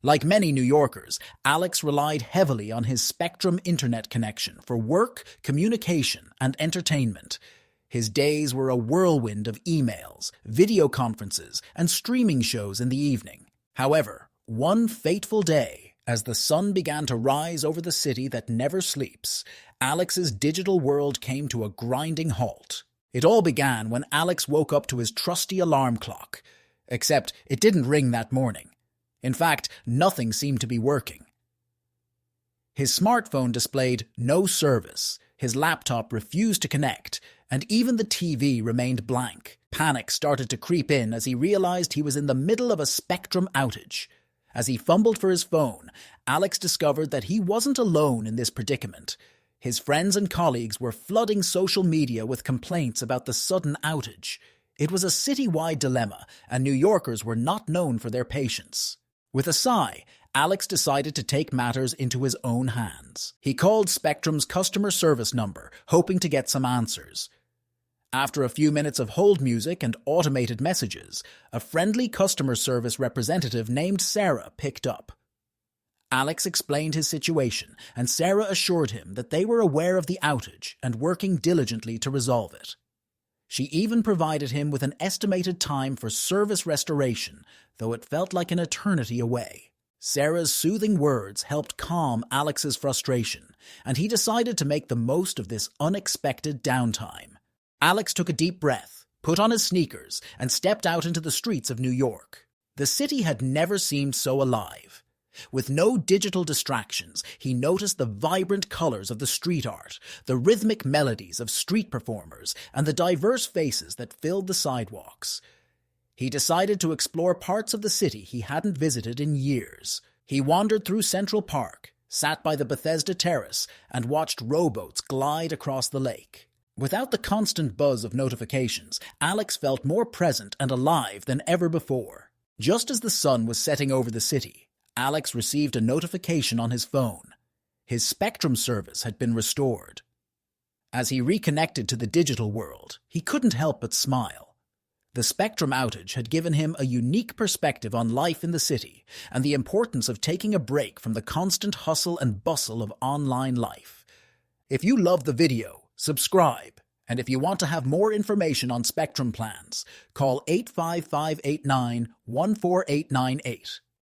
Like many New Yorkers, Alex relied heavily on his Spectrum internet connection for work, communication, and entertainment. His days were a whirlwind of emails, video conferences, and streaming shows in the evening. However, one fateful day, as the sun began to rise over the city that never sleeps, Alex's digital world came to a grinding halt. It all began when Alex woke up to his trusty alarm clock. Except it didn't ring that morning. In fact, nothing seemed to be working. His smartphone displayed no service, his laptop refused to connect, and even the TV remained blank. Panic started to creep in as he realized he was in the middle of a Spectrum outage. As he fumbled for his phone, Alex discovered that he wasn't alone in this predicament. His friends and colleagues were flooding social media with complaints about the sudden outage. It was a citywide dilemma, and New Yorkers were not known for their patience. With a sigh, Alex decided to take matters into his own hands. He called Spectrum's customer service number, hoping to get some answers. After a few minutes of hold music and automated messages, a friendly customer service representative named Sarah picked up. Alex explained his situation, and Sarah assured him that they were aware of the outage and working diligently to resolve it. She even provided him with an estimated time for service restoration, though it felt like an eternity away. Sarah's soothing words helped calm Alex's frustration, and he decided to make the most of this unexpected downtime. Alex took a deep breath, put on his sneakers, and stepped out into the streets of New York. The city had never seemed so alive. With no digital distractions, he noticed the vibrant colors of the street art, the rhythmic melodies of street performers, and the diverse faces that filled the sidewalks. He decided to explore parts of the city he hadn't visited in years. He wandered through Central Park, sat by the Bethesda Terrace, and watched rowboats glide across the lake. Without the constant buzz of notifications, Alex felt more present and alive than ever before. Just as the sun was setting over the city, Alex received a notification on his phone. His Spectrum service had been restored. As he reconnected to the digital world, he couldn't help but smile. The Spectrum outage had given him a unique perspective on life in the city and the importance of taking a break from the constant hustle and bustle of online life. If you loved the video, subscribe, and if you want to have more information on Spectrum plans, call 855-89-14898.